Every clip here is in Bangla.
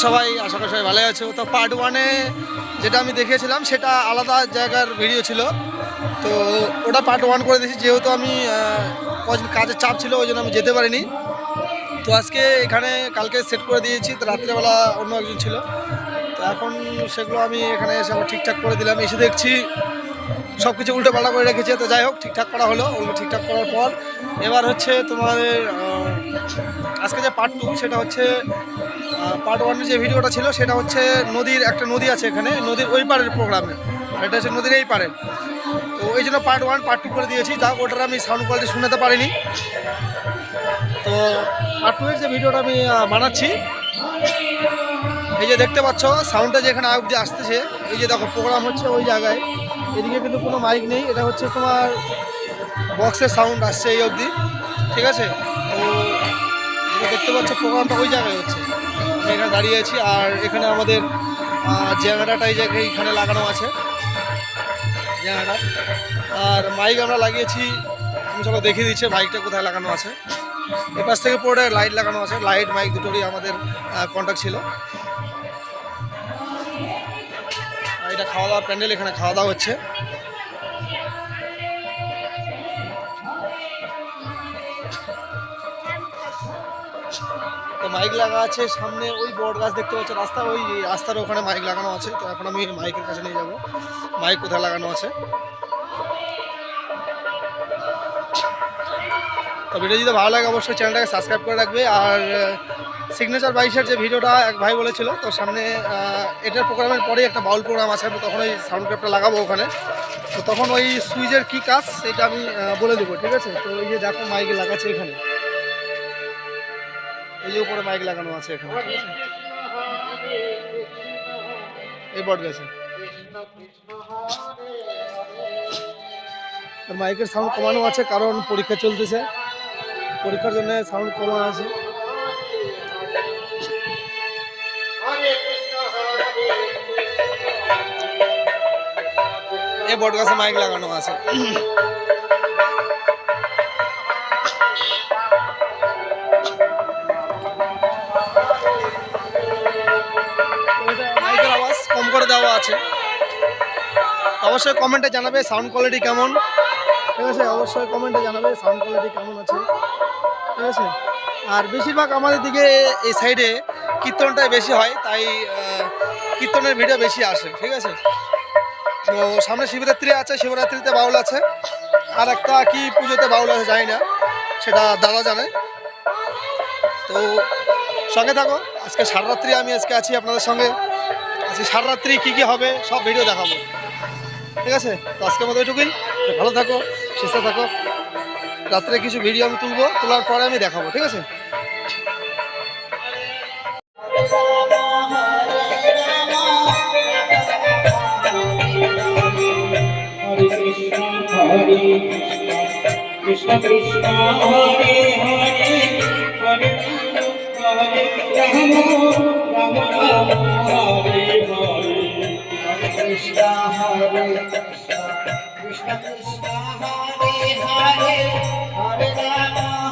সবাই আশা করি সবাই ভালো আছো। তো পার্ট ওয়ানে যেটা আমি দেখিয়েছিলাম সেটা আলাদা জায়গার ভিডিও ছিল, তো ওটা পার্ট ওয়ান করে দিয়েছি। যেহেতু আমি কাজের চাপ ছিল ওই জন্য আমি যেতে পারিনি। তো আজকে এখানে কালকে সেট করে দিয়েছি, তো রাত্রেবেলা অন্য একজন ছিল, তো এখন সেগুলো আমি এখানে এসে আবার ঠিকঠাক করে দিলাম। এসে দেখছি সব কিছু উল্টো পাল্টা করে রেখেছে। তো যাই হোক, ঠিকঠাক করা হলো। ওগুলো ঠিকঠাক করার পর এবার হচ্ছে তোমাদের আজকে যে পার্ট টু সেটা হচ্ছে পার্ট ওয়ানের যে ভিডিওটা ছিল সেটা হচ্ছে নদীর, একটা নদী আছে এখানে, নদীর ওই পারের প্রোগ্রামে, আর এটা হচ্ছে নদীর এই পারে। তো ওই জন্য পার্ট ওয়ান পার্ট টু করে দিয়েছি। তা ওটার আমি সাউন্ড কোয়ালিটি শুনতে পারিনি। তো পার্ট টু এর যে ভিডিওটা আমি বানাচ্ছি, এই যে দেখতে পাচ্ছ সাউন্ডটা যেখানে অবধি আসতেছে, এই যে দেখো প্রোগ্রাম হচ্ছে ওই জায়গায়, এদিকে কিন্তু কোনো মাইক নেই, এটা হচ্ছে তোমার বক্সের সাউন্ড আসছে এই অবধি, ঠিক আছে। তো দেখতে পাচ্ছ প্রোগ্রামটা ওই জায়গায় হচ্ছে, আমি এখানে দাঁড়িয়ে আছি। আর এখানে আমাদের জেনারেটারটা এই জায়গায় এখানে লাগানো আছে জেনারেটার, আর মাইক আমরা লাগিয়েছি। আমি চলো দেখিয়ে দিচ্ছি মাইকটা কোথায় লাগানো আছে। এপাশ থেকে পুরোটা লাইট লাগানো আছে, লাইট মাইক দুটোরই আমাদের কন্ট্যাক্ট ছিল। এটা খাওয়া দাওয়ার প্যান্ডেল, এখানে খাওয়া দাওয়া হচ্ছে। তো মাইক লাগা আছে সামনে, ওই বট গাছ দেখতে পাচ্ছ, রাস্তা, ওই রাস্তার ওখানে মাইক লাগানো আছে। তো এখন আমি মাইকের কাছে নিয়ে যাব, মাইক কোথায় লাগানো আছে। তো ভিডিও যদি ভালো লাগে অবশ্যই চ্যানেলটাকে সাবস্ক্রাইব করে রাখবে। আর সিগনেচার বাইশের যে ভিডিওটা এক ভাই বলেছিল, তো সামনে এটার প্রোগ্রামের পরেই একটা বাউল প্রোগ্রাম আছে, আমি তখন ওই সাউন্ড ক্যাপটা লাগাবো ওখানে। তো তখন ওই সুইচের কী কাজ সেটা আমি বলে দেবো, ঠিক আছে। তো এই যে দেখো মাইক লাগাচ্ছে এখানে, এই যে উপরে মাইক লাগানো আছে এখানে, ঠিক আছে, এই বট গেছে। মাইকের সাউন্ড কমানো আছে কারণ পরীক্ষা চলতেছে, পরীক্ষার জন্য সাউন্ড কমানো আছে। এই বট গাছে মাইক লাগানো আছে। মাইকের আওয়াজ কম করে দেওয়া আছে। অবশ্যই কমেন্টে জানাবে সাউন্ড কোয়ালিটি কেমন, ঠিক আছে। অবশ্যই কমেন্টে জানাবে সাউন্ড কোয়ালিটি কেমন আছে, ঠিক আছে। আর বেশিরভাগ আমাদের দিকে এই সাইডে কীর্তনটাই বেশি হয়, তাই কীর্তনের ভিডিও বেশি আসে, ঠিক আছে। তো সামনে শিবরাত্রি আছে, শিবরাত্রিতে বাউল আছে, আর একটা কি পুজোতে বাউল আছে জানি না, সেটা দাদা জানে। তো সঙ্গে থাকো, আজকে সারারাত্রি আমি আজকে আছি আপনাদের সঙ্গে। আজকে সারারাত্রি কী কী হবে সব ভিডিও দেখাবো, ঠিক আছে। তো আজকের মতো এটুকুই, ভালো থাকো, সুস্থ থাকো। রাত্রে কিছু ভিডিও আমি তুলবো, তোলার পরে আমি দেখাবো, ঠিক আছে। কৃষ্ণ কৃষ্ণ হরে হরে হরে রাম রাম রাম হরে হরে হরে কৃষ্ণ হরে কৃষ্ণ কৃষ্ণ কৃষ্ণ হরে হরে হরে রাম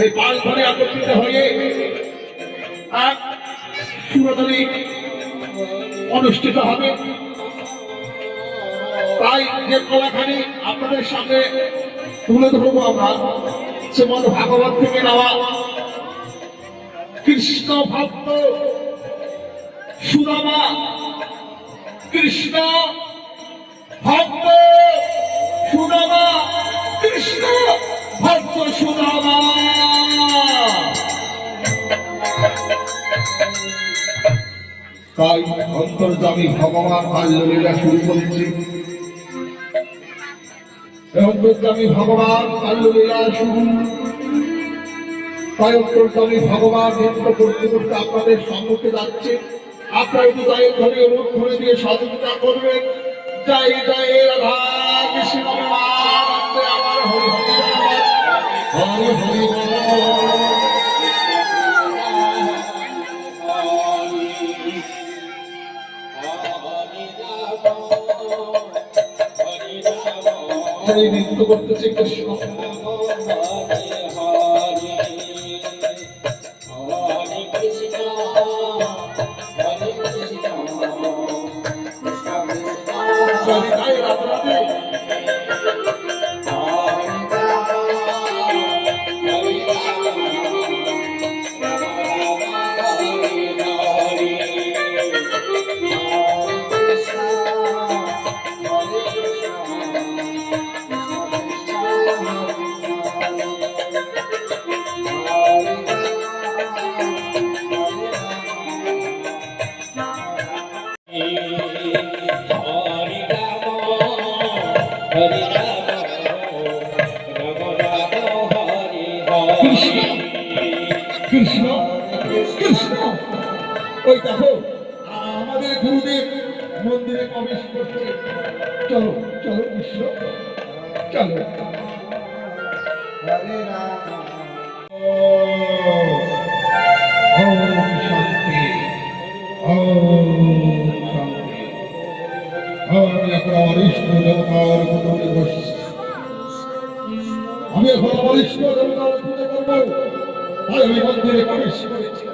এই পাঁচ ঘরে একত্রিত হয়ে এক সুরধনী অনুষ্ঠিত হবে। তাই যে কলাখানি আপনাদের সামনে তুলে ধরবো আমরা, শ্রীমদ ভাগবত থেকে নেওয়া কৃষ্ণ ভক্ত সুদামা, কৃষ্ণ ভক্ত সুদামা, কৃষ্ণ ভক্ত সুদামা। তাই অন্তর্যামী ভগবান বাল্যলীলা শুরু করেছে। অন্তর্যামী ভগবান বাল্যলীলা শুরু, তাই অন্তর্যামী ভগবান নৃত্য করতে করতে আপনাদের সম্মুখে যাচ্ছে। আপনারা একটু তাই ধরে রূপ ধরে দিয়ে সহযোগিতা করবেন। জয় জয় রাধা কৃষ্ণ প্রেমানন্দে আমার হরি হরি হরি হরি এই নৃত্য করতেছে কৃষ্ণ। কৃষ্ণ কৃষ্ণ, ওই দেখো আমাদের গুরুদেব মন্দিরে প্রবেশ করছে। চলো চলো কৃষ্ণ চলো। ওম শান্তি, ওম শান্তি। আমি এখন আমার ইষ্ট দেবতার পুজো বসছি। আমি এখন আমার ইষ্ট দেবতার পুজো করবো, তাই আমি মন্দিরে প্রবেশ করেছি।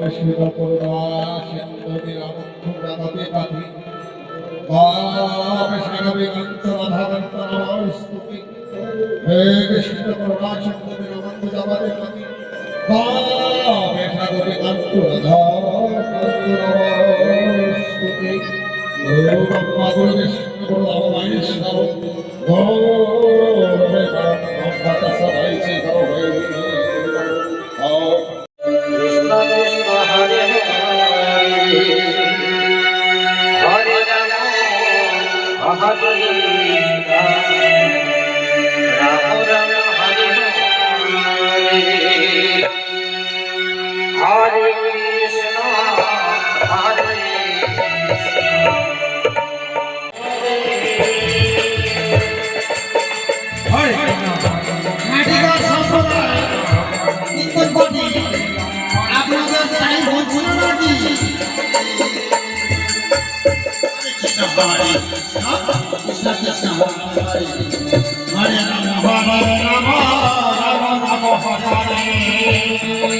কৃষ্ণ করুণা সিন্ধু নীলাবন্ধু রাধাতে পাতি কৃষ্ণ রাধাকান্ত নমস্তুতে। হে কৃষ্ণ করুণা সিন্ধু নীলাবন্ধু রাধাতে পাতি কান্ত রাধাকান্ত নমস্তুতে। ব্রহ্মা গুরু বিষ্ণু গুরু রামহেশ্বর গৌর সবাই শ্রীধর হয়ে কৃষ্ণ কৃষ্ণ হরে হরে হরে রাম হরে রাম রাম হরে হরে কৃষ্ণ হরে মাটিকার সম্প্রদায় নিত্যপতি আপনাদের তাই বলছিল নাকি? কৃষ্ণ হরে কৃষ্ণ কৃষ্ণ হরে হরে রাম রাম রাম হরে